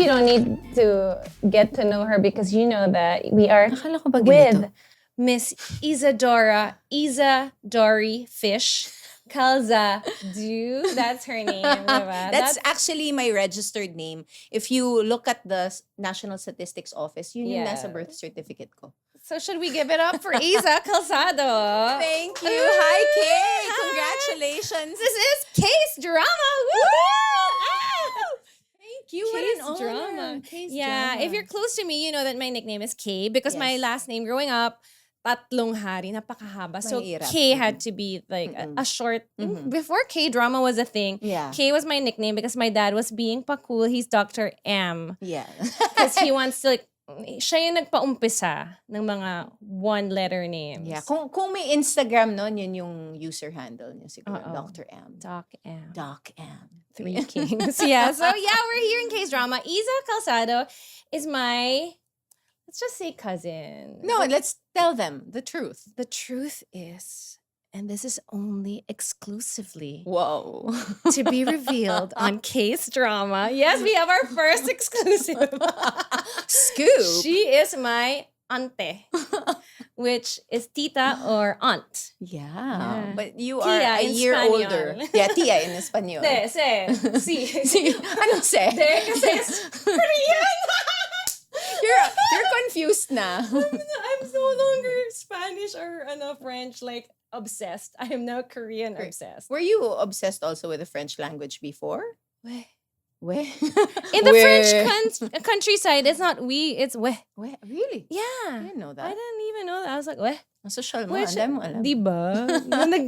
you don't need to get to know her because you know that we are Akala ko ba with ganito? Miss Iza Dory Fish Calzado. That's her name, diba? That's actually my registered name. If you look at the National Statistics Office, yun yung nasa Yeah. birth certificate ko. So should we give it up for Iza Calzado? Thank you. Hi, Kay. Congratulations. This is Case Drama. Woo! Thank you. What Case an honor. Drama. Case Yeah, drama. if you're close to me, you know that my nickname is Kay because my Yes. last name growing up, tatlong hari, napakahaba. So Mahirap. K had to be like a short. Before K drama was a thing, Yeah. K was my nickname because my dad was being pa cool. He's Dr. M Yeah. because he wants to like. Siya yung nagpaumpisa ng mga one-letter names. Yeah. Kung may Instagram nun, yun yung user handle niya siguro. Uh-oh. Dr. M. Doc M. Doc M. Three Kings. Yeah. So yeah, we're here in Case Drama. Iza Calzado is my, let's just say cousin. No, let's tell them the truth. The truth is, and this is only exclusively Whoa. to be revealed on Case Drama. Yes, we have our first exclusive. Scoop. She is my ante, which is tita or aunt. Yeah. But you Tia are a in year Spaniel. older. Yeah, tia in Espanol. Si. Anong se? Kasi it's Korean. You're confused na. I'm no longer Spanish or French, like obsessed. I am now Korean obsessed. Were you obsessed also with the French language before? Weh. Weh? In the Weh. French countryside, it's not we, it's weh. Weh, really? Yeah. I didn't know I that. didn't even know that. I was like, weh. Ang social mo, Which, ang dami mo alam. diba?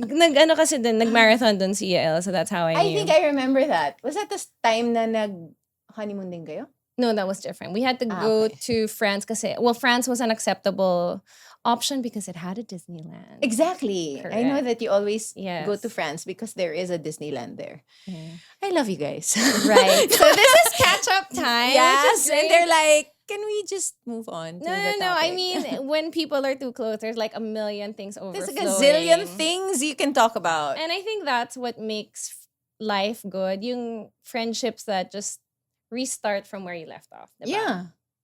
Nag-ano kasi din, nag-marathon dun si Yael, so that's how I knew. I think I remember that. Was that the time na nag-honeymoon din kayo? No, that was different. We had to go okay. to France kasi, well, France was an acceptable option because it had a Disneyland. Exactly. I know Correct. that you always Yes. go to France because there is a Disneyland there. Yeah. I love you guys. Right. So this is catch-up time. which Yes, is and great. they're like, can we just move on to No. the I topic? mean, when people are too close, there's like a million things There's overflowing. like a zillion things you can talk about. And I think that's what makes life good. Yung friendships that just restart from where you left off. Diba? Yeah.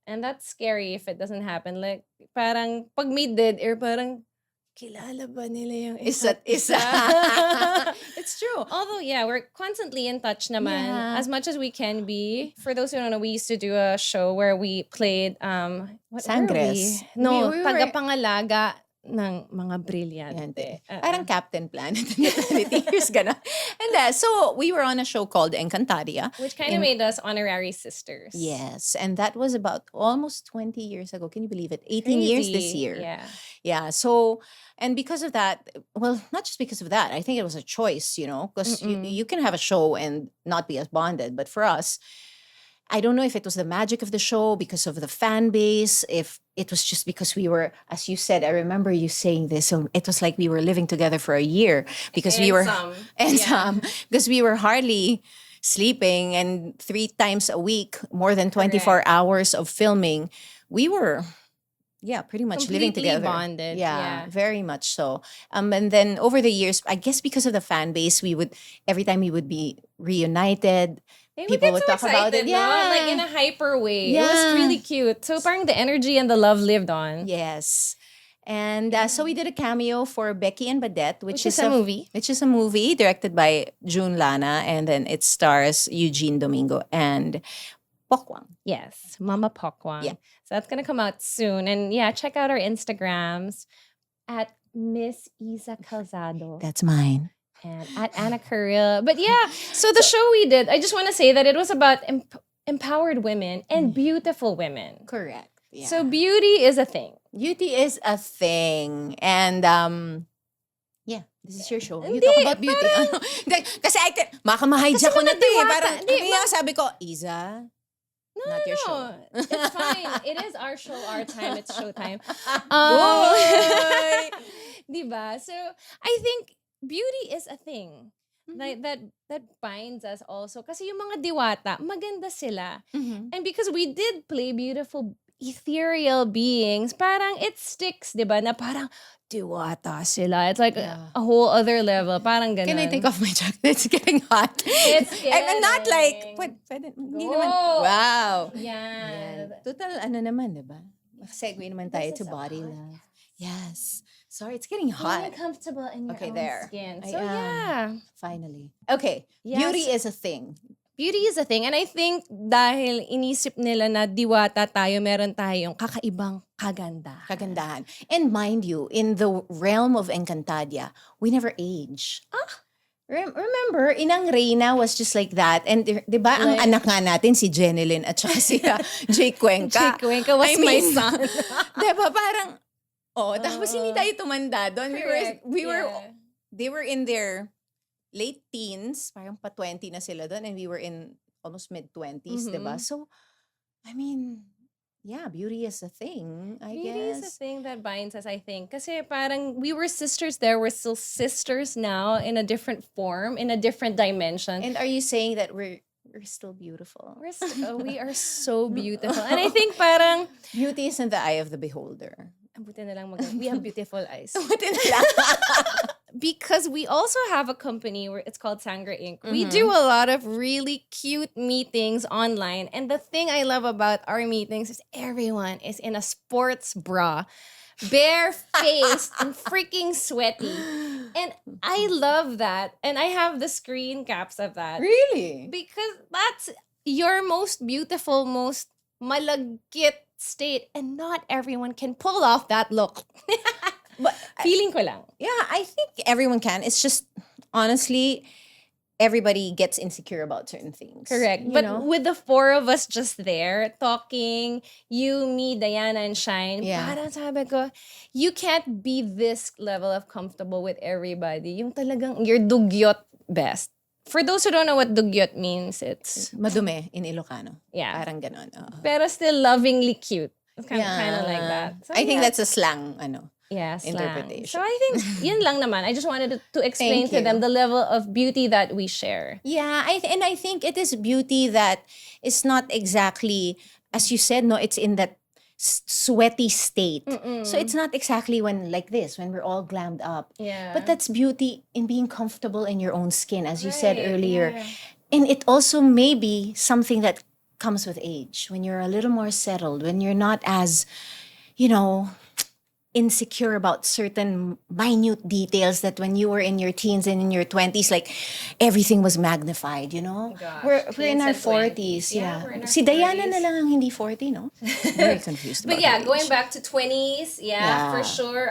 And that's scary if it doesn't happen. Like, parang pag may dead air, parang kilala ba nila yung Isa't isa. It's true. Although, yeah, we're constantly in touch naman. Yeah. As much as we can be. For those who don't know, we used to do a show where we played, what were Sangres. we? No, We were- tagapangalaga ng mga brilyante. Parang Captain Planet in the 20 years, gano'n. And so we were on a show called Encantadia. Which kind of made us honorary sisters. Yes, and that was about almost 20 years ago. Can you believe it? 18 years this Crazy. year. Yeah. Yeah, so, and because of that, well, not just because of that, I think it was a choice, because you can have a show and not be as bonded. But for us, I don't know if it was the magic of the show because of the fan base, if it was just because we were, as you said, I remember you saying this, so it was like we were living together for a year because we And were, some. and Yeah. some, because we were hardly sleeping and 3 times a week, more than 24 hours of filming. We were, yeah, pretty much living Completely together. bonded, yeah. Very much so. And then over the years, I guess because of the fan base, every time we would be reunited, People would so talk about it. excited, no? Yeah. Like in a hyper way. It Yeah. was really cute. So parang the energy and the love lived on. Yes. And so we did a cameo for Becky and Badette, Which is a movie. Which is a movie directed by June Lana, and then it stars Eugene Domingo and Pokwang. Yes, Mama Pokwang. Yeah. So that's gonna come out soon. And yeah, check out our Instagrams at Miss Iza Calzado That's mine. and at Anna Karylle. But yeah, so the show we did, I just want to say that it was about empowered women and beautiful women. Correct. Yeah. So beauty is a thing. Beauty is a thing. And yeah, this is your show. You Hindi, talk about beauty. parang- Hindi, kasi makamahijack ko na to eh. diwata. Parang, Hindi, sabi ko, Iza, not your show. It's fine. It is our show, our time. It's showtime. Boy! Diba? So I think beauty is a thing. Like that binds us also. Kasi yung mga diwata, maganda sila. And because we did play beautiful ethereal beings, parang it sticks, diba? Na parang diwata sila. It's like Yeah. a whole other level. Parang ganun. Can I take off my jacket? It's getting hot. It's I'm not like, getting. hindi Go. naman, wow. Yan. Yan. Total, ano naman, diba? Segue naman tayo This to is a body hot love. Yes. Sorry, it's getting Being hot. comfortable in your Okay, own there. skin. I So am. yeah. Finally. Okay. Yes. Beauty is a thing. Beauty is a thing. And I think dahil inisip nila na diwata tayo, meron tayong kakaibang kagandahan. Kagandahan. And mind you, in the realm of Encantadia, we never age. Remember, Inang Reina was just like that. And di ba, ang Like- anak nga natin, si Jenilyn at saka si Jake Cuenca. Jake Cuenca was I my mean, son. di ba, parang, tapos hindi tayo tumanda doon. Correct. Yeah. They were in their late teens, parang pa-20 na sila doon, and we were in almost mid-20s, di ba? So, I mean, yeah, beauty is a thing, I Beauty is a guess. thing that binds us, I think. Kasi parang we were sisters there. We're still sisters now in a different form, in a different dimension. And are you saying that we're still beautiful? We are so beautiful. And I think parang, Beauty is in the eye of the beholder. buti na lang we have beautiful eyes. Buti na lang. Because we also have a company where it's called Sangre Inc. We do a lot of really cute meetings online. And the thing I love about our meetings is everyone is in a sports bra, bare-faced and freaking sweaty. And I love that. And I have the screen caps of that. Really? Because that's your most beautiful, most malagkit state. And not everyone can pull off that look. But Feeling ko lang. yeah, I think everyone can. It's just, honestly, everybody gets insecure about certain things. Correct. You But know? with the four of us just there, talking, you, me, Diana, and Shine, Yeah. parang sabi ko, you can't be this level of comfortable with everybody. Yung talagang, your dugyot best. For those who don't know what dugyot means, it's, Madumi in Ilocano. yeah. Parang ganon. Oo. Pero still lovingly cute. It's kind of like that. So, I think yeah. that's a slang, slang. interpretation. So I think, yun lang naman. I just wanted to explain Thank to them you. the level of beauty that we share. Yeah, and I think it is beauty that is not exactly, as you said, no, it's in that sweaty state. So it's not exactly when like this, when we're all glammed up. Yeah. But that's beauty in being comfortable in your own skin, as you said Right, earlier. yeah. And it also may be something that comes with age, when you're a little more settled, when you're not as, insecure about certain minute details that when you were in your teens and in your 20s, like everything was magnified, gosh, We're in teens our and 40s, 20s. Yeah, yeah. we're in our Si Diana 40s. na lang ang hindi 40, no? Very confused But about yeah, her going age. back to 20s, yeah, for Yeah. sure.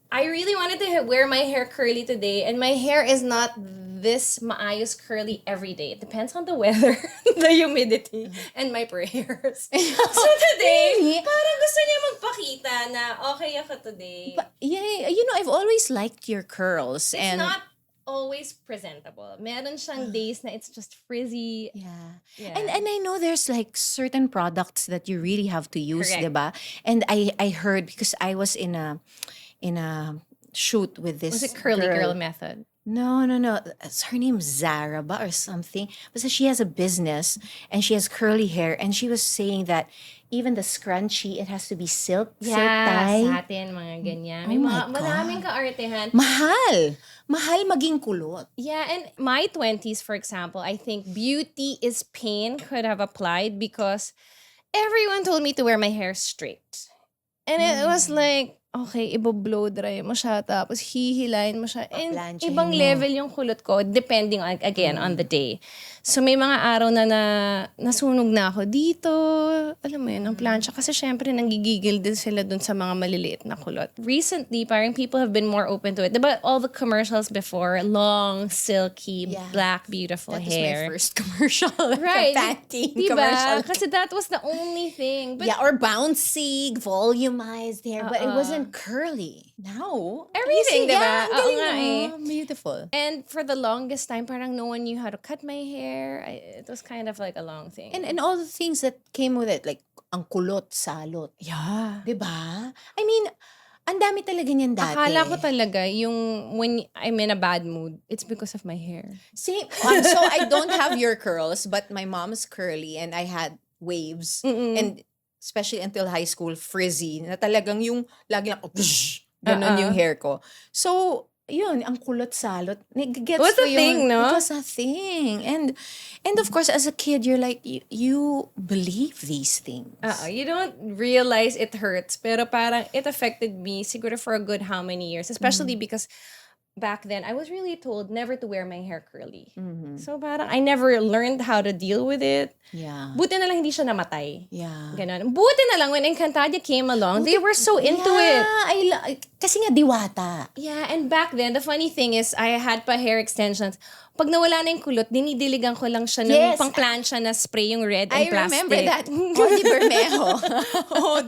I really wanted to wear my hair curly today, and my hair is not this maayos curly every day. It depends on the weather, the humidity, and my prayers. So today, Really? parang gusto niya magpakita na okay ako today. But, yeah, I've always liked your curls. It's and not always presentable. Meron siyang days na it's just frizzy. Yeah. Yeah. And I know there's like certain products that you really have to use, Correct. diba? And I heard, because I was in a shoot with this Was it curly girl method? No. Her name's Zara ba or something. But she has a business and she has curly hair, and she was saying that even the scrunchie, it has to be silk tie. Satin, mga ganyan. May Oh my mga, God. maraming kaartehan. Mahal maging kulot. Yeah, and my 20s, for example, I think beauty is pain could have applied because everyone told me to wear my hair straight. And it was like, okay, ibo-blow dry mo siya, tapos hihilahin mo siya. And Paplansyahin ibang mo. level yung kulot ko, depending again on the day. So may mga araw na nasunog na ako dito. Alam mo yun, ang plancha. Kasi syempre, nanggigigil din sila dun sa mga maliliit na kulot. Recently, parang people have been more open to it. Diba all the commercials before, long, silky, Yeah. black, beautiful That was hair. my first commercial. Right. Pantene Diba? commercial. Kasi that was the only thing. But Yeah, or bouncy, volumized hair, but it Uh-uh. wasn't curly. Now, Everything, you see, diba? Yeah, ang Oo galing nga mo. eh. Beautiful. And for the longest time, parang no one knew how to cut my hair. It was kind of like a long thing. And all the things that came with it, like ang kulot, salot. yeah. Diba? I mean, ang dami talaga niyan dati. Akala ko talaga yung when I'm in a bad mood, it's because of my hair. Same. So I don't have your curls, but my mom's curly and I had waves. And especially until high school, frizzy. Na talagang yung lagi lang, Ganon yung hair ko. So, yun, ang kulot-salot. Gets Was ko a thing, yun. no? It was a thing. And of course, as a kid, you're like, you believe these things. You don't realize it hurts, pero parang it affected me siguro for a good how many years, especially because back then I was really told never to wear my hair curly. So parang I never learned how to deal with it. Yeah. Buti na lang hindi siya namatay. Yeah. Ganon. Buti na lang when Encantadia came along, they were so into it. Kasi nga diwata. Yeah, and back then, the funny thing is, I had pa hair extensions. Pag nawala na yung kulot, dinidiligan ko lang siya ng pang-plancha na spray yung red and I plastic. remember that. Jordi Bermejo.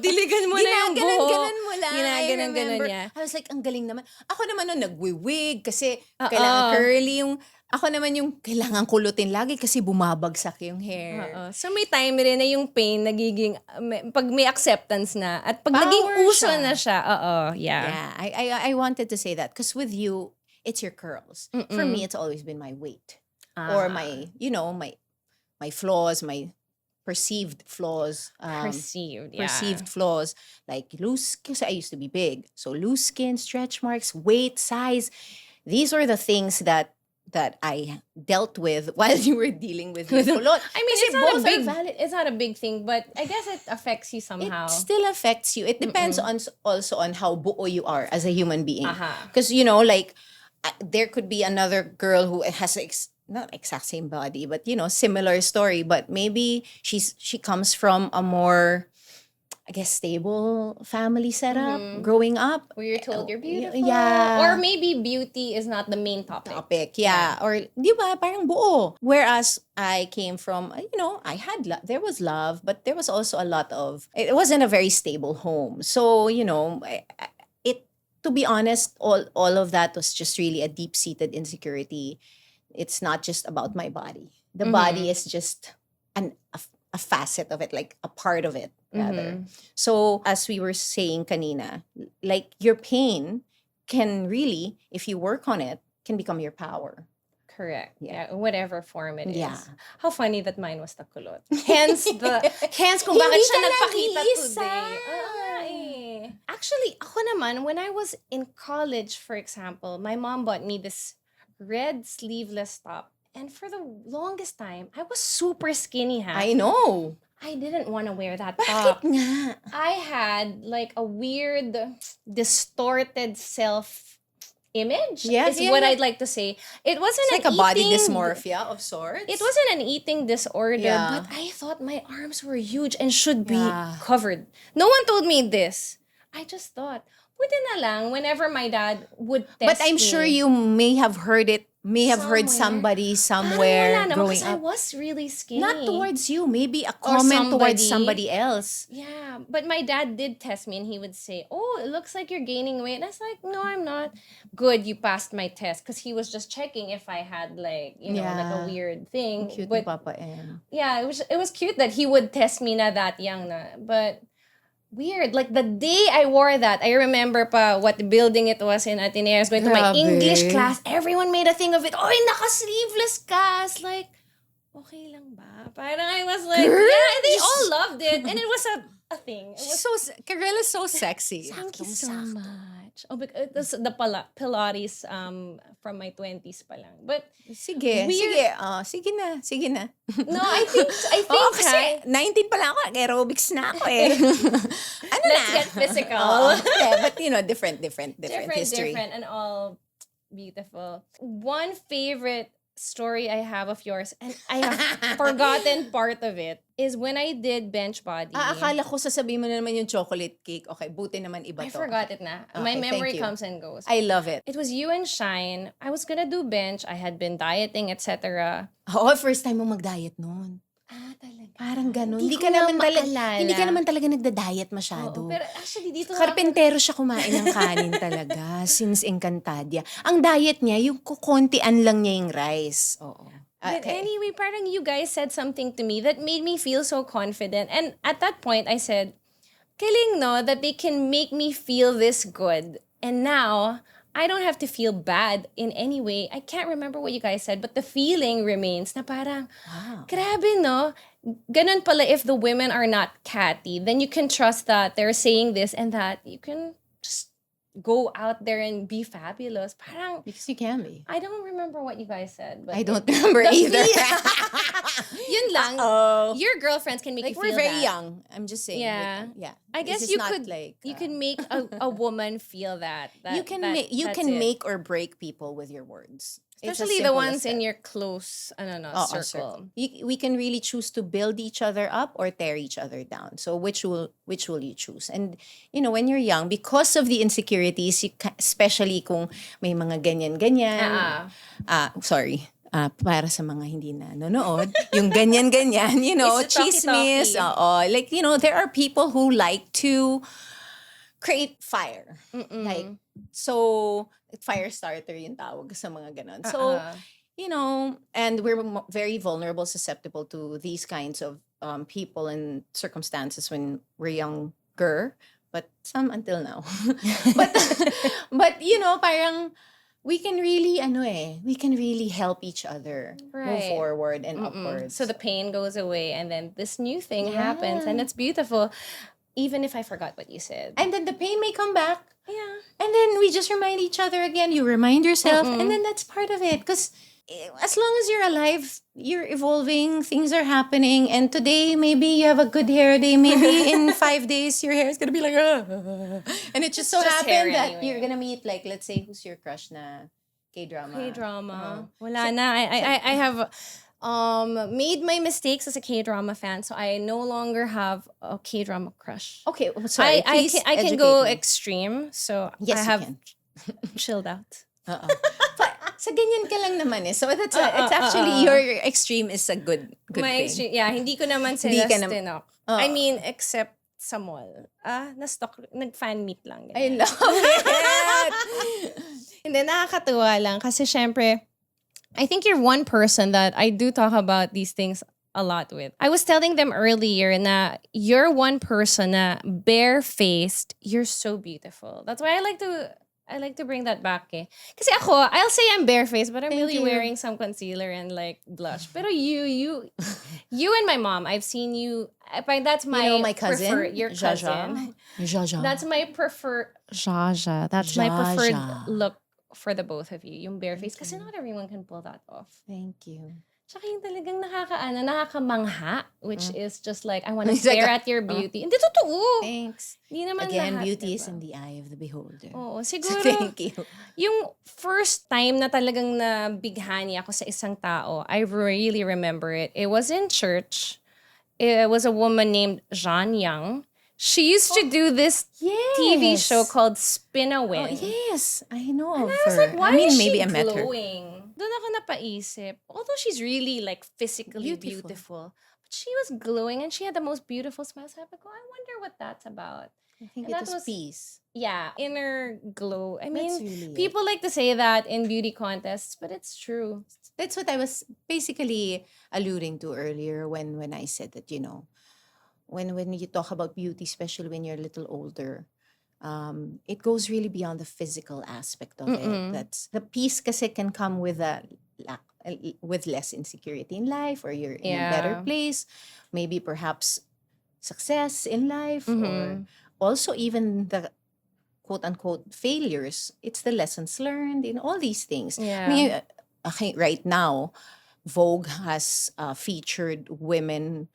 Diligan mo na yung buhok. Ganon mo lang. Ginaganon niya. I was like, ang galing naman. Ako naman nun, nagwiwig kasi kailangan curly yung... Ako naman yung kailangan kulutin lagi kasi bumabagsak yung hair. So may time rin na yung pain nagiging, pag may acceptance na, at pag Power naging uso siya. na siya, yeah. I wanted to say that because with you, it's your curls. For me, it's always been my weight. Or my, my flaws, my perceived flaws. Perceived flaws. Like loose, because I used to be big. So loose skin, stretch marks, weight, size. These are the things that I dealt with while you were dealing with your kulot. I mean, it's not a big thing, but I guess it affects you somehow. It still affects you. It depends also on how buo you are as a human being. Because, like, there could be another girl who has not exact same body, but, similar story. But maybe she comes from a more... I guess stable family setup growing up. Where you're told you're beautiful. Yeah. Or maybe beauty is not the main topic. Yeah. Or, di ba, parang buo. Whereas I came from, I had there was love, but there was also a lot of, it wasn't a very stable home. So, to be honest, all of that was just really a deep-seated insecurity. It's not just about my body. The body is just a facet of it, like a part of it, rather. So, as we were saying kanina, like your pain can really, if you work on it, can become your power. Correct. Yeah, whatever form it is. Yeah. How funny that mine was the kulot. Hence kung bakit siya nagpakita today. Actually, ako naman, when I was in college, for example, my mom bought me this red sleeveless top. And for the longest time, I was super skinny, I know. I didn't want to wear that Bakit top. nga? I had like a weird, distorted self-image. Is what I'd like to say. It wasn't it's like a body dysmorphia of sorts. It wasn't an eating disorder, Yeah. but I thought my arms were huge and should be covered. No one told me this. I just thought, buti na lang whenever my dad would test But I'm me. sure you may have heard it. Heard somebody somewhere wala naman, growing because up. I was really skinny. Not towards you. Maybe a comment towards somebody else. Yeah, but my dad did test me and he would say, "Oh, it looks like you're gaining weight." And I was like, "No, I'm not." Good, you passed my test, because he was just checking if I had like like a weird thing. Cute but ni Papa M. yeah, it was cute that he would test me na that young na, but. Weird. Like the day I wore that, I remember pa what building it was in Ateneo. I was going to my English class. Everyone made a thing of it. Oy, naka-sleeveless ka. I was like, okay lang ba? Parang I was like, Girl, yeah, they all loved it. And it was a thing. It was, Karylle is so sexy. thank you so much. Oh, because it was the Pilates from my 20s pa lang. But Sige. Sige na. no, I think kasi 19 pa lang ako, aerobics na ako let's get physical. But different history. Different and all beautiful. One favorite story I have of yours, and I have forgotten part of it, is when I did bench body. Akala ko sasabihin mo na naman yung chocolate cake. Okay, buti naman iba I to. forgot it na. Okay, My memory thank you. comes and goes. I love it. It was you and Shine. I was gonna do bench. I had been dieting, etc. Oo, first time mo mag-diet noon. Talaga. Parang ganun. Hindi Hindi ko na maalala. ka naman talaga nagda-diet masyado. Oo, pero actually dito Karpentero siya kumain ng kanin talaga since Encantadia. Ang diet niya, yung kukontian lang niya yung rice. Oo. But anyway, parang you guys said something to me that made me feel so confident. And at that point, I said, kiling no, that they can make me feel this good. And now, I don't have to feel bad in any way. I can't remember what you guys said, but the feeling remains na parang, grabe no, ganun pala if the women are not catty, then you can trust that they're saying this and that. You can just go out there and be fabulous. Parang, Because you can be. I don't remember what you guys said, but I don't remember either. yun lang. Oh, Your girlfriends can make like you we're feel very that. young. I'm just saying. Yeah. Yeah. I This guess is you not could like, you can make a woman feel that. you can make that's it. make or break people with your words. It's as Especially the simple as ones in that. your close Oo, circle. We can really choose to build each other up or tear each other down. So which will you choose? And when you're young, because of the insecurities, especially kung may mga ganyan-ganyan. Sorry. Para sa mga hindi na nanonood, yung ganyan-ganyan, It's the chismis. talkie-talkie. Like, there are people who like to create fire. Like, so, fire starter yung tawag sa mga ganon. So, and we're very vulnerable, susceptible to these kinds of people and circumstances when we're younger, but some until now. but parang we can really help each other move Right. forward and upwards. So the pain goes away, and then this new thing happens, and it's beautiful. Even if I forgot what you said. And then the pain may come back. Yeah. And then we just remind each other again. You remind yourself, and then that's part of it. Because as long as you're alive, you're evolving, things are happening. And today, maybe you have a good hair day. Maybe in 5 days, your hair is going to be like, And it just so happened that anyway. you're going to meet, like, let's say, who's your crush na K-drama? K-drama. Wala na. I have made my mistakes as a K-drama fan, so I no longer have a K-drama crush. Okay, sorry. I can go extreme, so Yes, I have you can. chilled out. Sa ganyan ka lang naman eh. So that's it's actually your extreme is a good My thing. extreme, yeah, hindi ko naman sila stinok. I mean, except sa mall. Na-stock, nag-fan meet lang. I Ganyan. love it. Hindi, nakakatuwa lang. Kasi syempre, I think you're one person that I do talk about these things a lot with. I was telling them earlier na you're one person na bare-faced, you're so beautiful. That's why I like to bring that back eh. Kasi ako, I'll say I'm barefaced, but I'm Thank really you. wearing some concealer and like blush. Pero you and my mom, I've seen you. That's my my cousin, preferred. Your cousin. Jaja. That's my preferred. Jaja. That's my preferred look for the both of you. Yung barefaced. Kasi not everyone can pull that off. Thank you. Tsaka yung talagang nakakamangha, which is just like, I want to stare at your beauty. Hindi totoo. Thanks. Hindi naman Again, lahat, beauty diba? is in the eye of the beholder. Oo, siguro. Thank you. Yung first time na talagang nabighani ako sa isang tao, I really remember it. It was in church. It was a woman named Jean Young. She used to do this TV show called Spin a Win. Oh, yes, I know of And I was her. like, why is maybe she I met her. glowing? Doon ako napaisip. Although she's really like physically beautiful, but she was glowing and she had the most beautiful smile. So I was like, I wonder what that's about. I think And it that was was- peace. Yeah, inner glow. I That's mean, really it. people like to say that in beauty contests, but it's true. That's what I was basically alluding to earlier when I said that, when you talk about beauty, especially when you're a little older, it goes really beyond the physical aspect of it. That's the peace kasi can come with with less insecurity in life, or you're in a better Yeah. place, maybe perhaps success in life, or Mhm. also even the quote unquote failures. It's the lessons learned in all these things. I Yeah. mean, okay, right now, Vogue has featured women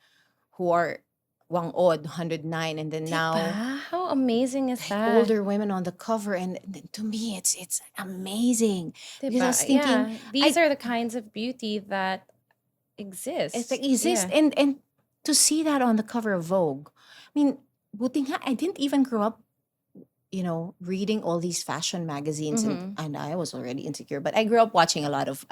who are wang-od, 109, and then now Diba? How amazing is that? older women on the cover, and to me it's amazing. Because I was thinking, yeah, these are the kinds of beauty that exist. if it exists, Yeah. and to see that on the cover of Vogue, I mean, buti nga, I didn't even grow up reading all these fashion magazines, and I was already insecure, but I grew up watching a lot of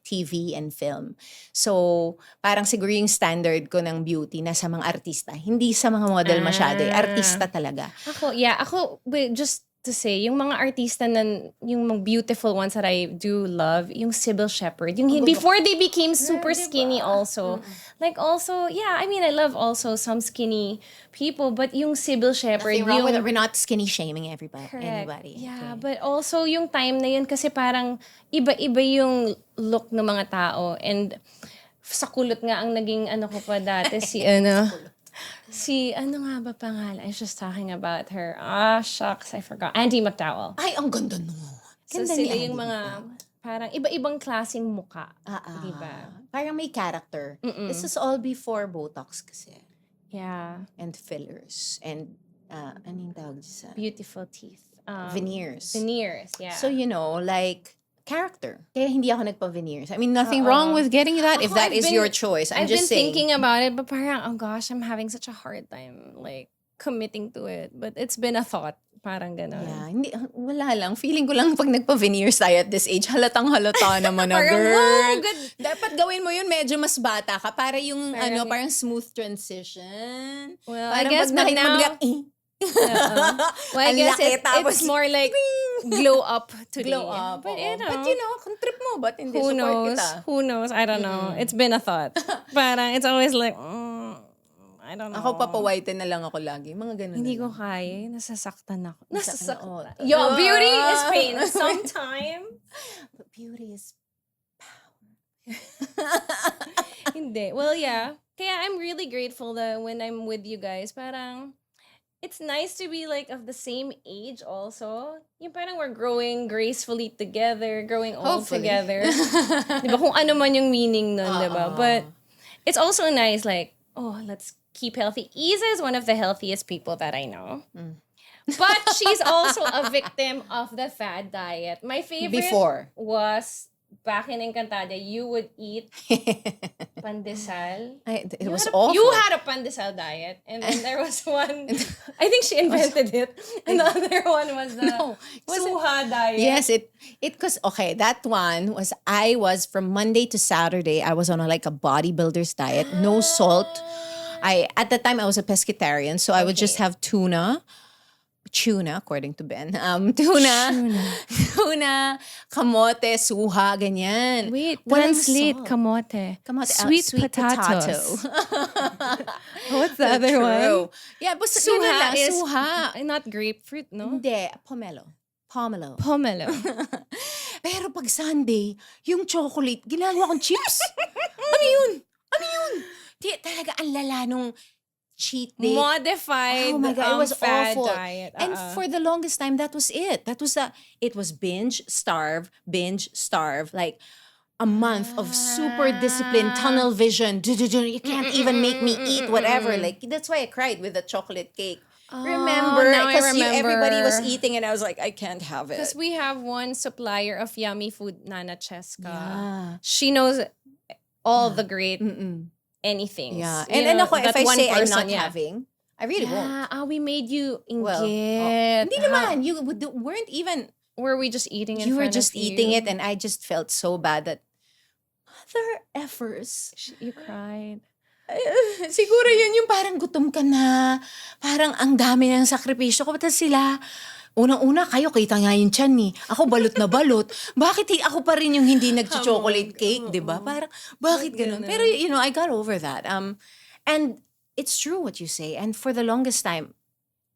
TV and film. So parang siguro yung standard ko ng beauty nasa mga artista, hindi sa mga model masyado, artista talaga. Ako, wait, just to say, yung mga artista yung mga beautiful ones that I do love, yung Sybil Shepherd, before they became super skinny also. Like also, I mean, I love also some skinny people, but yung Sybil Shepherd, Nothing wrong with it. We're not skinny shaming anybody. Yeah, Okay. but also yung time na yun kasi parang iba-iba yung look ng mga tao, and sa kulot nga ang naging ko pa dati ano nga ba pangalan? I was just talking about her. Ah, shucks, I forgot. Andy McDowell. Ay, ang ganda no. So Ganda ni sila yung Andy mga McDowell. parang iba-ibang klaseng muka. Ah, Di ba? parang may character. This Mm-mm. is all before Botox kasi. Yeah. And fillers. And, ano yung tawag sa? Beautiful teeth. Veneers. Veneers, yeah. So, like, character. Kaya hindi ako nagpa-veneers. I mean, nothing wrong with getting that if Ako, that I've is been- your choice. I'm I've just been saying. thinking about it, but parang, oh gosh, I'm having such a hard time, like, committing to it. But it's been a thought. Parang gano'n. Yeah, hindi, wala lang. Feeling ko lang pag nagpa-veneers tayo at this age, halatang halata naman na, Parang, girl. wow, good. Dapat gawin mo yun medyo mas bata ka para yung, Parang- parang smooth transition. Well, Parang I guess, pag but nakita mo now, biglang, well, I Ang guess laki, tapos it's more like glow up today. glow up. But, oo. But kung trip mo, ba't hindi who support knows? kita? Who knows? I don't know. It's been a thought. Parang, it's always like, I don't know. Ako papawaitin na lang ako lagi. Mga ganun. Hindi na ko lang. kaya. Nasasaktan ako. Oo. Nasasaktan. Yo, beauty is pain. Ah. Sometime. But beauty is Hindi. Well, yeah. Kaya I'm really grateful that when I'm with you guys, parang, it's nice to be like of the same age also. Yung parang we're growing gracefully together, growing old Hopefully. together. Diba? Kung ano man yung meaning nun, diba? But it's also nice like, oh, let's keep healthy. Iza is one of the healthiest people that I know. But she's also a victim of the fad diet. My favorite Before. was back in Encantadia, you would eat pandesal. It You was had a- awful. You had a pandesal diet, and then there was one. I think she invented it. And the other one was the No, was it- suha diet. Yes, it cause okay, that one was I was from Monday to Saturday, I was on a bodybuilder's diet, no salt. At the time I was a pescatarian, so I would just have tuna, according to Ben. Tuna, kamote, suha, ganyan. Wait, Walang translate salt. kamote. Kamote, Sweet potatoes. What's the other True. one? Yeah, basta Suha is suha. not grapefruit, no? Hindi, pomelo. Pomelo. Pero pag Sunday, yung chocolate, ginagawa kong chips. Ano yun? Di, talaga ang lala nung cheat day. Modified Oh my God, it was fad awful. diet. And for the longest time, that was it. It was binge, starve, like a month of super disciplined, tunnel vision. You can't even make me eat whatever. Like, that's why I cried with the chocolate cake. Remember? now I Because everybody was remember. eating and I was like, I can't have it. Because we have one supplier of yummy food, Nana Cheska. Yeah. She knows all the great Mm-mm. anythings. Yeah. You And then know, ako, if that I one say I'm person, not having, I really won't. we made you Well, inggit. Hindi naman. You weren't even, Were we just eating in you were front just of eating you? it and I just felt so bad that, mother effers. You cried. Siguro yun yung parang gutom ka na. Parang ang dami ng sakripisyo ko. Ba't sila, unang-una kayo, kita nga yung tiyan ni. Ako balot na balot. Bakit ako pa rin yung hindi nag-chocolate cake, di ba? Parang, bakit ganun? Pero, I got over that. And it's true what you say. And for the longest time,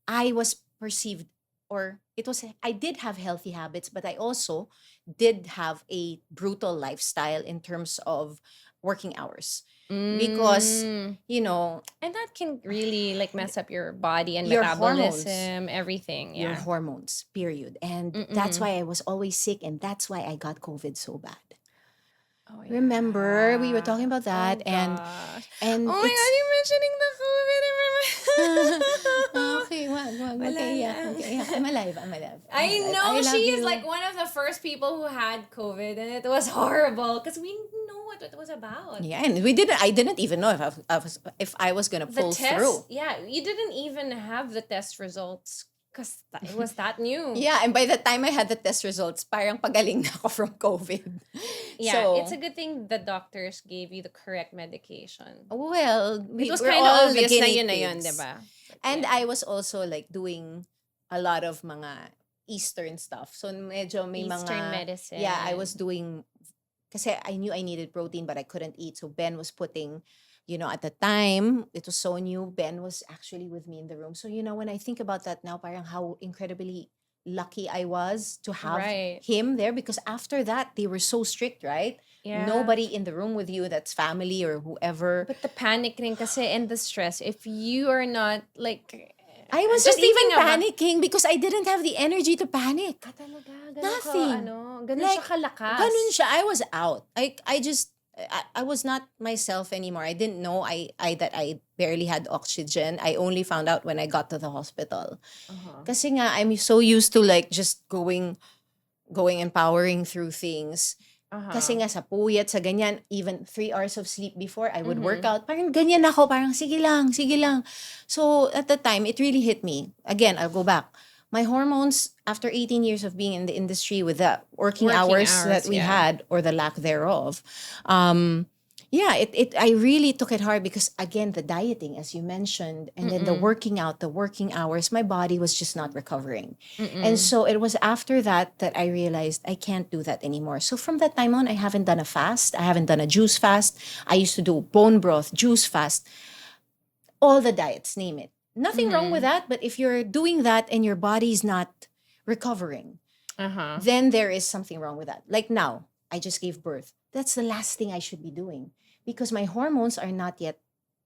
I was perceived, I did have healthy habits, but I also did have a brutal lifestyle in terms of working hours. Because, And that can really like mess up your body and Your metabolism, everything. your Yeah. hormones, period. And that's why I was always sick and that's why I got COVID so bad. Oh, yeah. Remember, we were talking about that Oh, and gosh. and Oh my God, you're mentioning the COVID. I remember. okay, wag, Wala okay, lang. yeah. I'm alive. I know love she is you. like one of the first people who had COVID, and it was horrible because we didn't know what it was about. Yeah, and I didn't even know if I was gonna The pull test, through. yeah, you didn't even have the test results because it was that new. Yeah, and by the time I had the test results, parang pagaling na ako from COVID. Yeah, So, it's a good thing the doctors gave you the correct medication. well, It was we're kind of all the obvious na guinea yun na yun, pigs. diba? But And yeah. I was also like doing a lot of mga Eastern stuff. So medyo may Eastern mga medicine. Yeah, I was doing kasi I knew I needed protein but I couldn't eat. So Ben was putting, at the time, it was so new, Ben was actually with me in the room. So when I think about that now, parang how incredibly lucky I was to have Right. him there, because after that they were so strict, right? Yeah. Nobody in the room with you that's family or whoever. But the panic rin kasi and the stress, if you are not like, I wasn't just even thinking about, panicking because I didn't have the energy to panic. talaga, ganun ka, Nothing. ganun siya kalakas. Ganun siya. I was out. I was not myself anymore. I didn't know that I barely had oxygen. I only found out when I got to the hospital. Kasi nga, I'm so used to like just going and powering through things. Kasi nga sa puyat, sa ganyan, even 3 hours of sleep before, I would work out. Parang ganyan ako, parang sige lang, sige lang. So at the time, it really hit me. Again, I'll go back. My hormones, after 18 years of being in the industry with the working hours that we had, or the lack thereof, I really took it hard because, again, the dieting, as you mentioned, and then the working out, the working hours, my body was just not recovering. And so it was after that I realized I can't do that anymore. So from that time on, I haven't done a fast. I haven't done a juice fast. I used to do bone broth, juice fast, all the diets, name it. Nothing wrong with that, but if you're doing that and your body's not recovering, then there is something wrong with that. Like now, I just gave birth. That's the last thing I should be doing because my hormones are not yet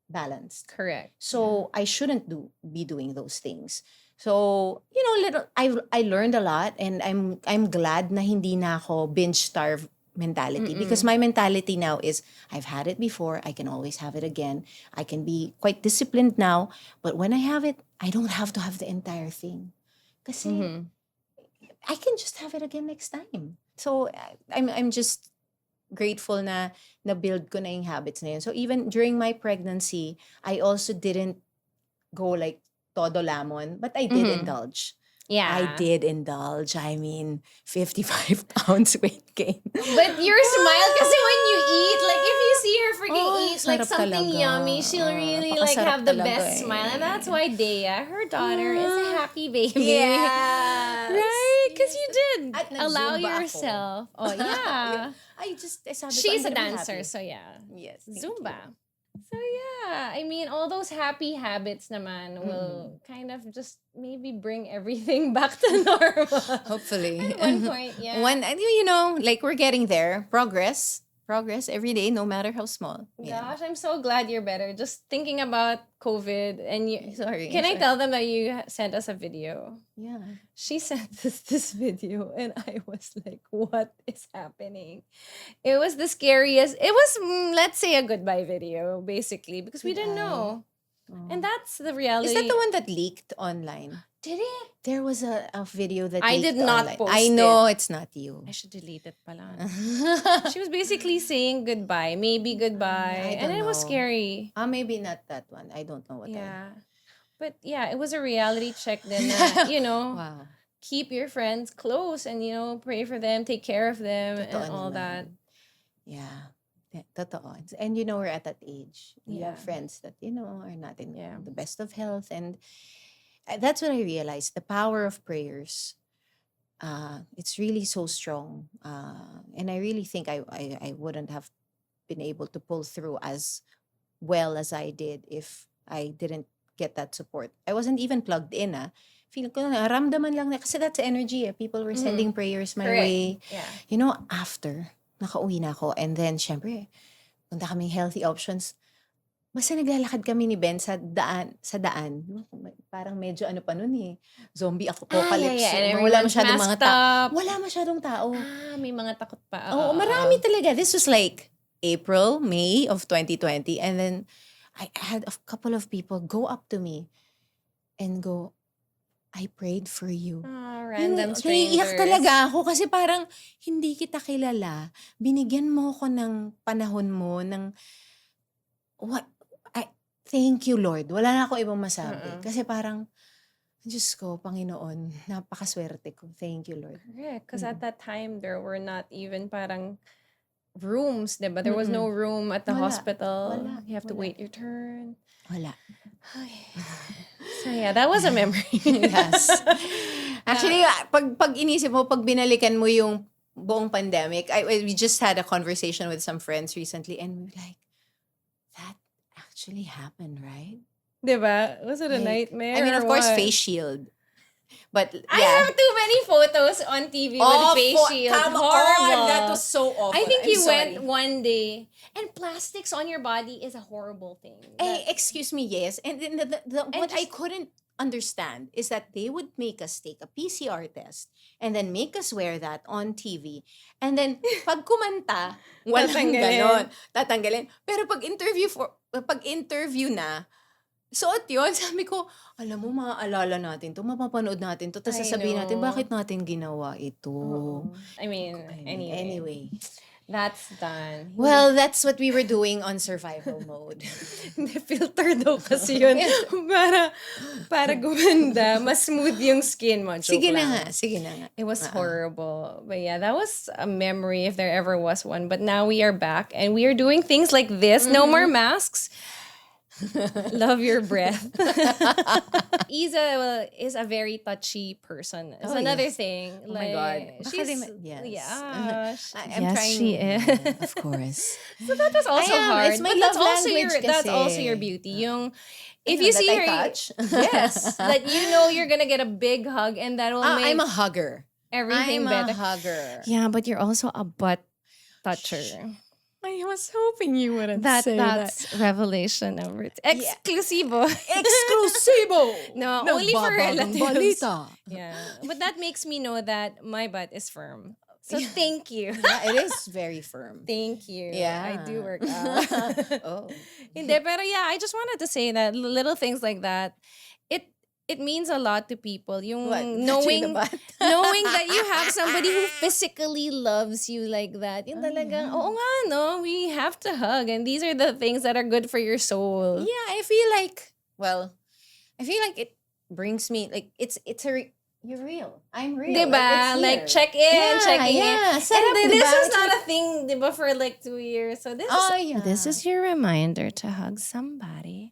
balanced. Correct. So I shouldn't be doing those things. So, I learned a lot, and I'm glad na hindi na ako binge starve mentality, because my mentality now is I've had it before, I can always have it again. I can be quite disciplined now, but when I have it, I don't have to have the entire thing. Kasi I can just have it again next time. So I'm just grateful na build ko na yung habits na yun. So even during my pregnancy, I also didn't go like todo lamon, but I did indulge. Yeah. I did indulge. I mean, 55 pounds weight gain. But your smile, kasi when you eat, like if you see her freaking eat like sarap something talaga. yummy, she'll really like Napakasarap have the talaga best smile. And that's why Dea, her daughter, is a happy baby. Yes. Right? Because you did At allow nag-Zumba yourself. Oh, yeah. sabi ko, She's I'm a very dancer, happy. so yeah. Yes. thank Zumba. So yeah, I mean, all those happy habits naman will kind of just maybe bring everything back to normal. Hopefully. At one point, yeah. Like we're getting there. Progress every day, no matter how small. Yeah. Gosh, I'm so glad you're better. Just thinking about COVID and you. Sorry. Can I tell them that you sent us a video? Yeah. She sent us this video and I was like, what is happening? It was the scariest. It was, let's say, a goodbye video, basically, because we didn't know. And that's the reality. Is that the one that leaked online? Did it? There was a video that I leaked did not online. post I know it's not you. I should delete it pala. She was basically saying goodbye, maybe goodbye. I And don't it was know. scary. Maybe not that one. I don't know what. Yeah. But yeah, it was a reality check then na, Wow. keep your friends close and, pray for them, take care of them, Totoo and all naman. that. Yeah. Totoo. And we're at that age. We have Yeah. friends that, are not in Yeah. the best of health. And that's what I realized. The power of prayers. It's really so strong. And I really think I wouldn't have been able to pull through as well as I did if I didn't get that support. I wasn't even plugged in. Feel ko na, ramdaman lang na, kasi that's energy. People were sending prayers my Correct. way. Yeah. After, nakauwi na ako. And then, syempre, punta kaming healthy options. Basta naglalakad kami ni Ben sa daan. Parang medyo pa nun eh. Zombie apocalypse. Yeah. And Wala everyone's masyadong mga masked up. Wala masyadong tao. May mga takot pa. Oo, marami talaga. This was like April, May of 2020. And then, I had a couple of people go up to me and go, I prayed for you. Random strangers. Naiiyak talaga ako kasi parang hindi kita kilala. Binigyan mo ko ng panahon mo, thank you, Lord. Wala na ako ibang masabi. Kasi parang, Diyos ko, Panginoon, napakaswerte ko. Thank you, Lord. Correct. Because at that time, there were not even parang rooms, diba? There was no room at the Wala. hospital. Wala. You have to Wala. wait your turn. Wala. So yeah, that was a memory. Yes. Actually, pag inisip mo, pag binalikan mo yung buong pandemic, we just had a conversation with some friends recently and we were like, that actually happened, right? Diba? Was it a Like, nightmare? I mean, of or course, what? face shield. But I yeah. have too many photos on TV with face shield. Come Horrible. on, that was so awful. I think I'm you sorry. went one day. And plastics on your body is a horrible thing. Hey, excuse me, yes. And then what I just- couldn't understand is that they would make us take a PCR test and then make us wear that on TV. And then pag kumanta, walang Tatanggalin. ganon. Tatanggalin. Pero pag interview na, suot yun. Sabi ko, alam mo, maaalala natin to, mapapanood natin to, tapos I sasabihin natin, know. bakit natin ginawa ito? I mean, anyway. That's done. Well, that's what we were doing on survival mode. Filter daw kasi yun. para gumanda. Mas smooth yung skin mo. Joke Sige na lang. nga, sige na nga. It was horrible. But yeah, that was a memory if there ever was one. But now we are back and we are doing things like this. No more masks. Love your breath. Iza is a very touchy person. It's another yes. thing. Oh my God. She's, Yes. yeah. I'm yes, trying. she is. Of course. So that was also I am. hard. It's my but that's love also your language that's also kasi. your beauty. Yung if Ano, you that see I her, touch? yes, that you know you're gonna get a big hug and that will make I'm a hugger. everything I'm better. a hugger. Yeah, but you're also a butt toucher. I was hoping you wouldn't That's revelation number exclusivo. Exclusivo! No, only for Nagbabagang relatives. balita. Yeah, but that makes me know that my butt is firm. So thank you. Yeah, it is very firm. Thank you. Yeah. I do work out. Oh. Hindi, pero yeah, I just wanted to say that little things like that, it means a lot to people. Yung What? knowing Touching the butt? knowing that you have somebody who physically loves you like that. Yung talagang, oo nga, no, we have to hug. And these are the things that are good for your soul. Yeah, I feel like it brings me, like, you're real. I'm real. Diba? Like, Like, it's here. check in, Yeah, checking yeah. in. Sarap, And this diba? is not a thing, diba, for like 2 years. So this is your reminder to hug somebody.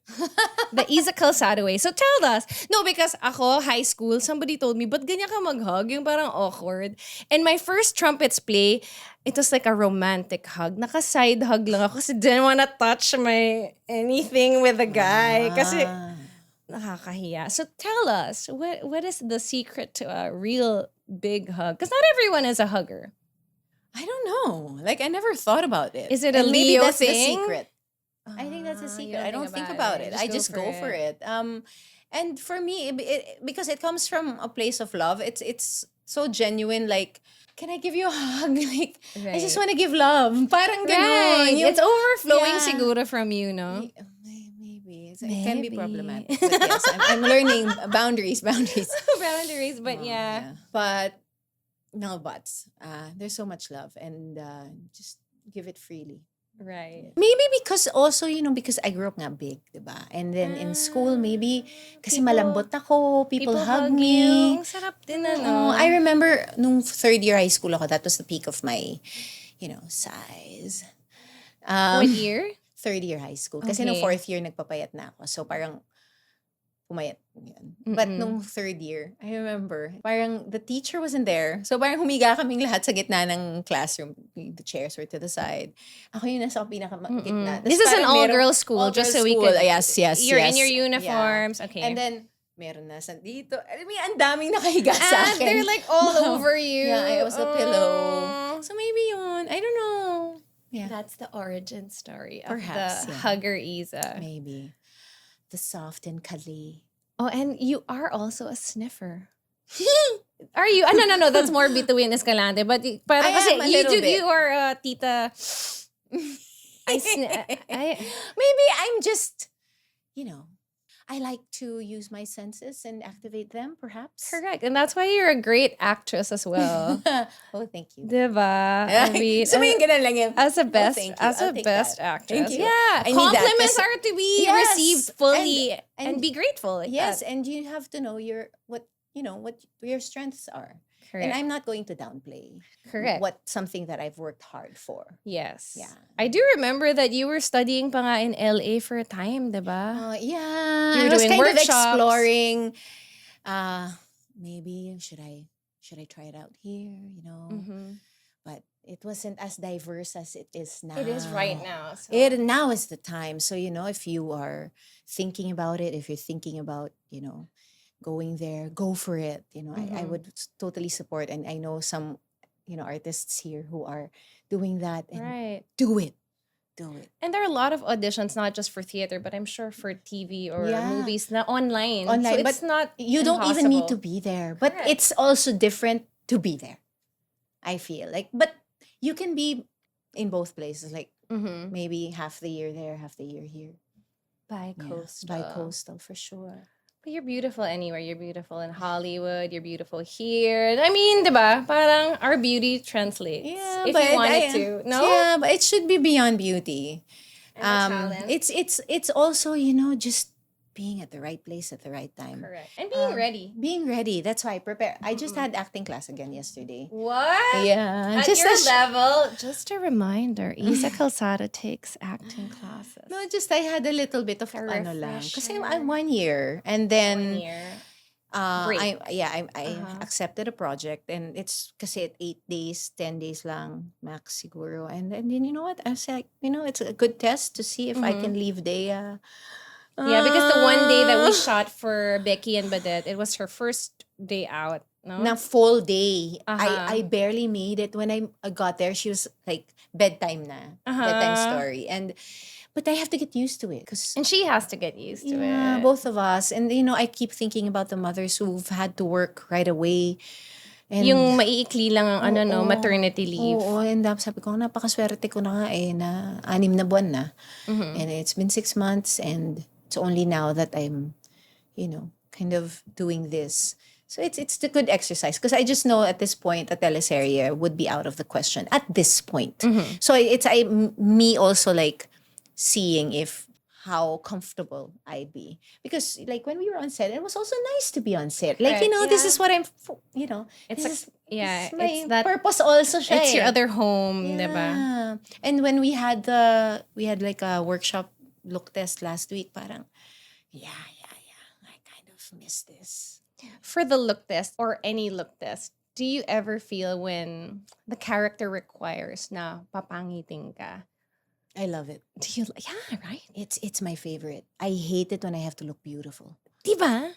The Iza Calzado way. So tell us. No, because ako, high school, somebody told me, ba't ganyan ka mag-hug? Yung parang awkward. And my first trumpets play, it was like a romantic hug. Naka-side hug lang ako kasi didn't wanna touch anything with a guy. Kasi nakakahiya. So tell us, what is the secret to a real big hug? Because not everyone is a hugger. I don't know. Like, I never thought about it. Is it a And maybe Leo that's thing? the secret. I think that's the You secret. I don't think about it. I just go for it. And for me, because it comes from a place of love, it's so genuine. Like, can I give you a hug? Like, I just Right. want to give love. Parang ganon. Right. Yung- It's overflowing Yeah. siguro from you, no? Maybe. It can be Maybe. problematic. But yes, I'm learning boundaries. Boundaries, but yeah. But no buts. There's so much love, and just give it freely. Right. Maybe because also, because I grew up nga big, diba? And then in school, maybe, kasi malambot ako, people hug me. you. Ang sarap din, Oh, ano? I remember nung third year high school ako, that was the peak of my, size. What year? Third year high school. Kasi nung Okay. fourth year, nagpapayat na ako. So parang, pumayat. Yan. But nung third year, I remember, parang the teacher wasn't there. So parang humiga kaming lahat sa gitna ng classroom. The chairs were to the side. Ako yung nasa pinaka-gitna. This is an all-girls school, just so we school. could... Yes. You're in yes. your Yeah. uniforms. Okay. And then, meron na dito. I mean, ang daming nakahiga sa akin. they're like all over you. Yeah, it was a pillow. Oh. So maybe yun. I don't know. Yeah. That's the origin story of Perhaps, the yeah. hugger Iza. Maybe. The soft and Karylle. Oh, and you are also a sniffer. Are you? No. That's more Bituin Escalante. But parang I kasi am a little bit. you are a tita. Maybe I'm just, I like to use my senses and activate them, perhaps. Correct. And that's why you're a great actress as well. Oh, thank you. Diba? I mean, So may ganun lang yun. as a best thank you. as a I'll take best that. actress. Thank you. Yeah. I need that Compliments kasi- are to be Yes. received fully and, And- be grateful. Like Yes, that. and you have to know what your strengths are. Correct. And I'm not going to downplay Correct. something that I've worked hard for. Yes. Yeah. I do remember that you were studying pa nga in LA for a time, diba? Yeah, You were I was doing kind workshops. of exploring. Maybe should I try it out here? Mhm. But it wasn't as diverse as it is now. It is right now. So. Now is the time. So if you are thinking about it, if you're thinking about going there, go for it. I would totally support. And I know some, artists here who are doing that, and Right. do it. Do it. And there are a lot of auditions, not just for theater, but I'm sure for TV or Yeah. movies na online. Online, So it's but not You don't even need to impossible. be there. But Correct. it's also different to be there. I feel like, but you can be in both places, like Mm-hmm. maybe half the year there, half the year here. Bi-coastal. Bi-coastal for sure. But you're beautiful anywhere. You're beautiful in Hollywood. You're beautiful here. I mean, diba? Parang our beauty translates. Yeah, if but you wanted to. No? Yeah, but it should be beyond beauty. And the talent. It's also, just being at the right place at the right time. Correct. And being ready. Being ready. That's why I prepare. I just had acting class again yesterday. What? Yeah. At just your as- level. Just a reminder, Iza Calzado takes acting classes. No, just I had a little bit of A ano lang. Kasi refresher. I'm 1 year. And then 1 year. I Break. accepted a project, and it's kasi at 8 days, 10 days lang max siguro. And then you know what? I was like, it's a good test to see if I can leave Dea. Yeah, because the one day that we shot for Becky and Badette, it was her first day out. No? Na full day. Uh-huh. I barely made it. When I got there, she was like bedtime na. Bedtime story. But I have to get used to it. And she has to get used to it. Both of us. And I keep thinking about the mothers who've had to work right away. And Yung maiikli lang ang maternity leave. Oo, and sabi ko, napakaswerte ko na nga na 6 na buwan na. And it's been 6 months, and it's only now that I'm, kind of doing this. So it's the good exercise, because I just know at this point a teleserye would be out of the question at this point. So it's me also like seeing how comfortable I'd be, because like when we were on set, it was also nice to be on set. Like this is what I'm. It's this it's is my it's that purpose also. Siya it's your eh. other home, diba? Yeah. And when we had like a workshop look test last week, parang, I kind of miss this. For the look test or any look test, do you ever feel when the character requires na papangiting ka? I love it. Do you? Yeah, right. It's my favorite. I hate it when I have to look beautiful. Diba?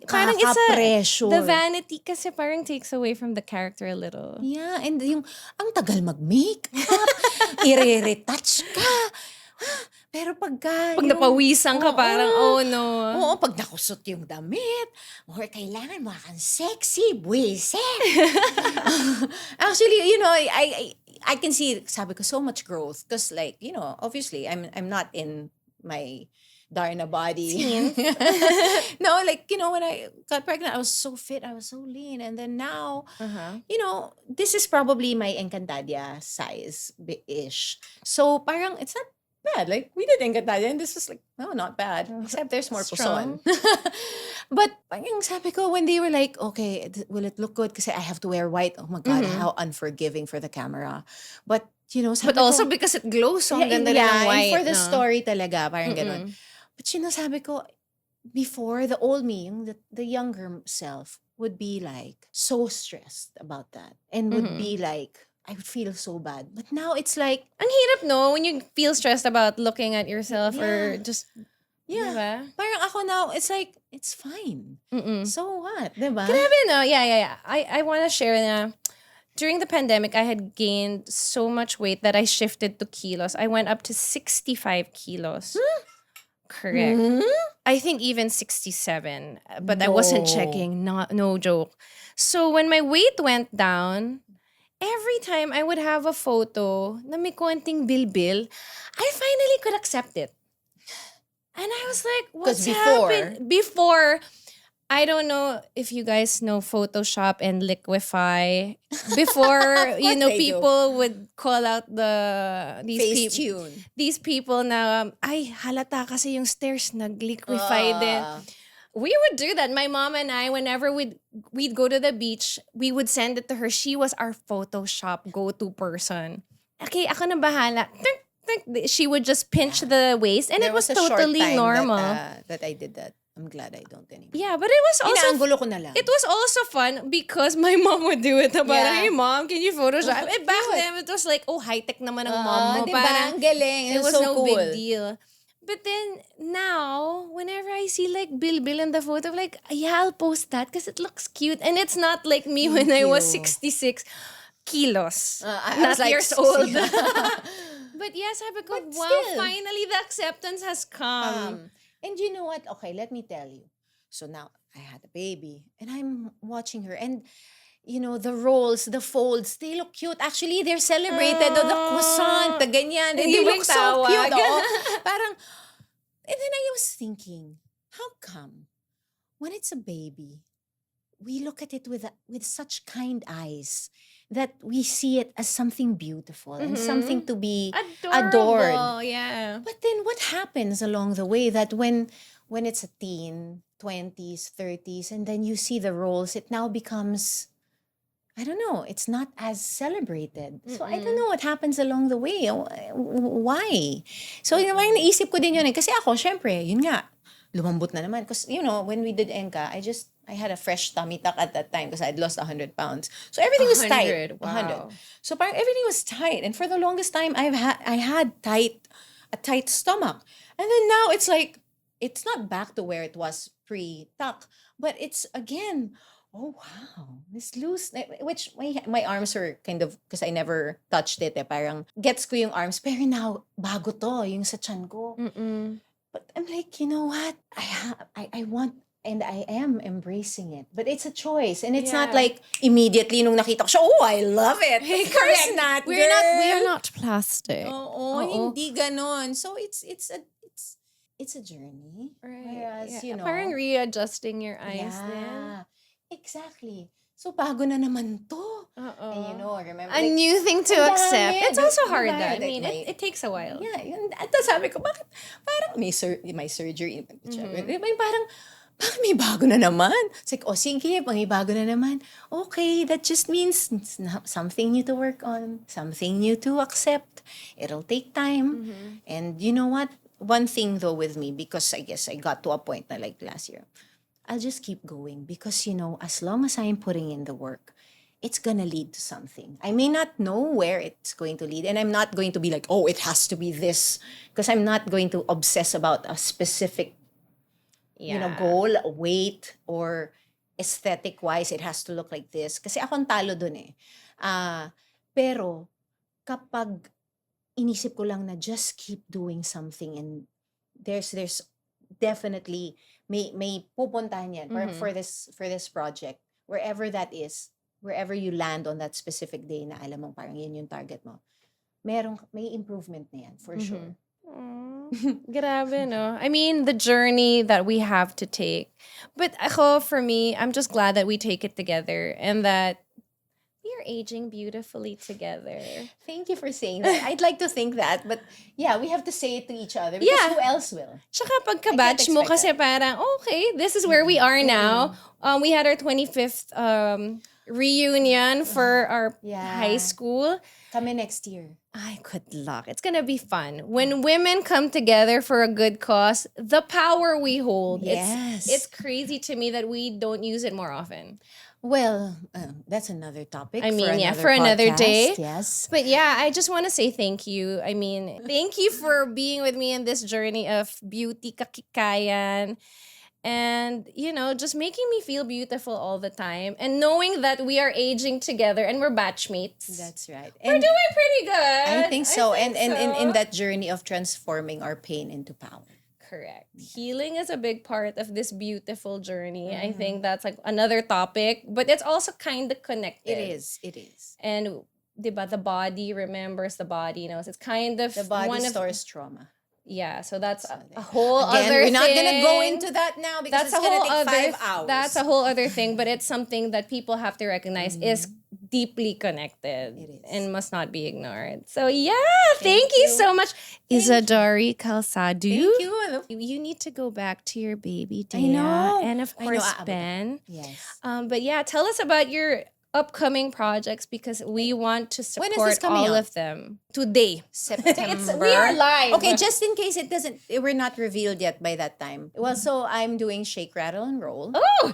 Parang Nakaka-pressure. the vanity kasi parang takes away from the character a little. Yeah, and ang tagal mag-make up, i-retouch ka. Pero Pag napawisan ka, parang, oh no. Oo, pag nakusot yung damit, or kailangan mo kang sexy, buwisit. Actually, I can see, sabi ko, so much growth. Because like, obviously, I'm not in my Darna body. No, like, when I got pregnant, I was so fit, I was so lean. And then now, this is probably my Encantadia size-ish. So parang, it's not bad. Like, we did Encantadia, and this was like, no, not bad. Except there's more Strong. puson. But parang sabi ko, when they were like, okay, will it look good? Kasi I have to wear white. Oh my God, how unforgiving for the camera. But, sabi But also ko, because it glows so ang yeah, ganda rin ng and white. for the no? story talaga, parang ganun. But sabi ko, before, the old me, the younger self, would be like so stressed about that. And would be like, I would feel so bad. But now it's like, Ang hirap, no? When you feel stressed about looking at yourself or just, yeah. diba? Parang ako now, it's like, it's fine. So what? Diba? Grabe, no? Yeah. I want to share na during the pandemic, I had gained so much weight that I shifted to kilos. I went up to 65 kilos. Correct. I think even 67. But I wasn't No. checking. No joke. So when my weight went down, every time I would have a photo na may konting bilbil, I finally could accept it. And I was like, what's 'Cause before- happened? Before, I don't know if you guys know Photoshop and Liquify. Before, What they do. people would call out Facetune. these people na, ay, halata kasi yung stairs nag-liquify din. We would do that. My mom and I, whenever we'd go to the beach, we would send it to her. She was our Photoshop go-to person. Okay, ako na bahala. Tuk, tuk. She would just pinch the waist, and There it was a short totally time normal. that I did that. I'm glad I don't anymore. Yeah, but it was also Inaanggulo ko na lang. it was also fun because my mom would do it. Na parang, Yeah. hey mom, can you Photoshop? Oh, back cute. then, it was like, oh, high-tech naman ang mom mo. Diba? Parang, Ang galing. it was so no cool. big deal. But then now, whenever I see like Bill in the photo, I'm like, yeah, I'll post that because it looks cute. And it's not like me when Thank I was you. 66 kilos, I was not like, years old. but But yes, I become, wow, still. finally the acceptance has come. And you know what? Okay, let me tell you. So now I had a baby and I'm watching her, and the rolls, the folds, they look cute. Actually, they're celebrated. The croissant, the ganyan. They Hindi look so cute. magtawag. Oo. Parang, and then I was thinking, how come when it's a baby, we look at it with such kind eyes that we see it as something beautiful and something to be adored. Adorable, yeah. But then what happens along the way that when it's a teen, 20s, 30s, and then you see the roles, it now becomes, I don't know, it's not as celebrated. So I don't know what happens along the way. Why? So yung mga naisip ko din yun eh. Kasi ako, syempre, yun nga, lumambot na naman. Because, when we did Enca, I had a fresh tummy tuck at that time because I'd lost 100 pounds. So everything was tight. 100, wow. So parang everything was tight. And for the longest time, I had a tight stomach. And then now it's like, it's not back to where it was pre-tuck. But it's, again, oh wow, this loose, which my arms were kind of, because I never touched it, parang gets ko yung arms, pero now, bago to, yung sa tiyan ko. But I'm like, you know what? I want, and I am embracing it. But it's a choice. And it's not like immediately nung nakita ko siya, oh, I love it. Of course not, We're girl. not plastic. Oo, hindi ganon. So it's a journey. Right. Whereas, Parang readjusting your eyes yeah, then. exactly. So bago na naman to. And remember, A new thing to ang accept. dami. It's also Diba? hard though. I Like, mean, it takes a while. yeah, yun. At sabi ko, bakit parang may surgery. May parang, bakit may bago na naman? It's like, sige, may bago na naman. Okay, that just means it's something new to work on, something new to accept. It'll take time. And you know what? One thing though with me, because I guess I got to a point na like last year, I'll just keep going because, as long as I'm putting in the work, it's gonna lead to something. I may not know where it's going to lead, and I'm not going to be like, oh, it has to be this, because I'm not going to obsess about a specific, goal, weight, or aesthetic-wise, it has to look like this. Kasi akong talo dun eh. Pero, kapag inisip ko lang na just keep doing something, and there's definitely may pupuntahan yan for this project, wherever that is, wherever you land on that specific day na alam mo parang yan yung target mo, may improvement na yan for sure. Grabe, no? I mean, the journey that we have to take. But for me, I'm just glad that we take it together and that we are aging beautifully together. Thank you for saying that. I'd like to think that, but yeah, we have to say it to each other because who else will? Tsaka pagka-batch mo kasi parang, okay, this is where we are now. We had our 25th reunion for our high school. Kami next year. Ay, good luck. It's gonna be fun. When women come together for a good cause, the power we hold. Yes. It's crazy to me that we don't use it more often. Well, that's another topic. I mean, for another day. Yes. But yeah, I just want to say thank you. I mean, thank you for being with me in this journey of beauty kakikayan. And, just making me feel beautiful all the time. And knowing that we are aging together and we're batchmates. That's right. We're doing pretty good. I think so. And so. in that journey of transforming our pain into power. Correct. Healing is a big part of this beautiful journey. I think that's like another topic, but it's also kind of connected. It is. And diba, the body remembers, the body knows. It's kind of the body stores trauma. Yeah, so that's a whole other thing. We're not going to go into that now because it's going to take 5 hours. That's a whole other thing, but it's something that people have to recognize is deeply connected. It is. And must not be ignored. So yeah, thank you so much. Iza Calzado. Thank you. You need to go back to your baby, Dea. I know. And of course, Ben. Yes. But yeah, tell us about your upcoming projects because we want to When is this support coming all out? of them. Today. September. We are live. Okay, just in case we're not revealed yet by that time. Well, so I'm doing Shake, Rattle, and Roll. Oh!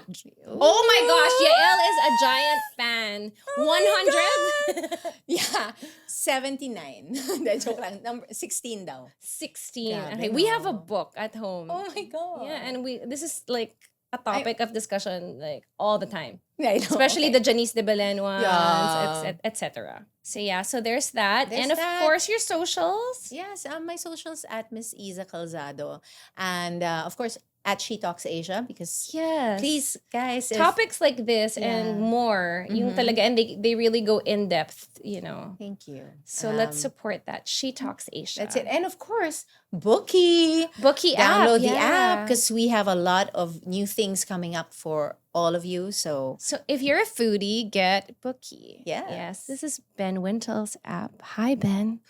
Oh my gosh, Yael is a giant fan. 100? Yeah, 79. Hindi, joke lang. Number 16 daw. 16. Grabe, Okay, we have a no? book at home. Oh my God. Yeah, and this is like a topic of discussion like all the time. Yeah, I know. Especially the Janice de Belen ones, Yeah. etc. So yeah, so there's that. There's and of that. course your socials. Yes, my socials at Miss Iza Calzado. And of course, at She Talks Asia, because Yes. please, guys, if- Topics like this Yeah. and more, yung talaga, and they really go in depth, you know. Thank you. So let's support that. She Talks Asia. That's it. And of course, Bookie. Bookie Download app. the yeah. app because we have a lot of new things coming up for all of you. So So if you're a foodie, get Bookie. Yes. Yes. This is Ben Wintel's app. Hi, Ben.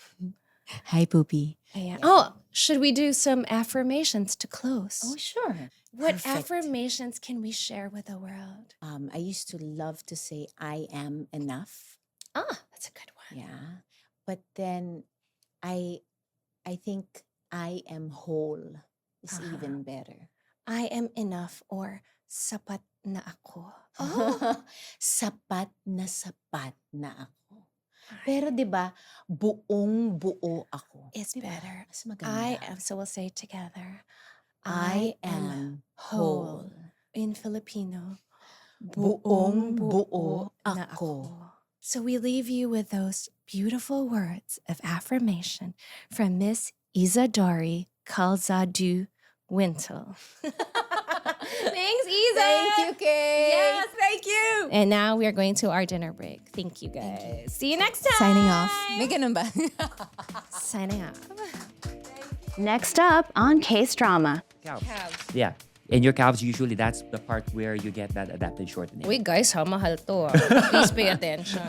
hi, Poopy. Ayan. Oh, should we do some affirmations to close? Oh, sure. What Perfect. affirmations can we share with the world? I used to love to say I am enough. That's a good one. Yeah. But then I think I am whole is even better. I am enough or sapat na ako. Sapat na ako. Pero 'di ba, buong buo ako. It's Diba? better. Mas maganda. I am, so we'll say it together. I am whole. In Filipino, Buong buo na ako. So we leave you with those beautiful words of affirmation from Miss Isadori Calzado Wintel. Thanks, Iza. Thank you, Kay. Yes, thank you. And now we are going to our dinner break. Thank you, guys. See you next time. Signing off. May ganun ba? Signing off. Next up on Case Drama. Calves. Calves. Yeah. In your calves, usually that's the part where you get that adapted shortening. Uy, guys, ha, mahal to. Please pay attention.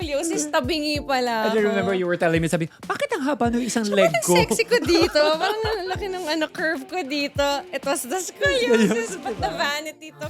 Yosis, tabingi pala I ako. remember you were telling me, sabi, bakit ang haba ng isang leg Ang ko? sexy ko dito. Parang ang laki ng curve ko dito. It was the scoliosis, but the vanity to.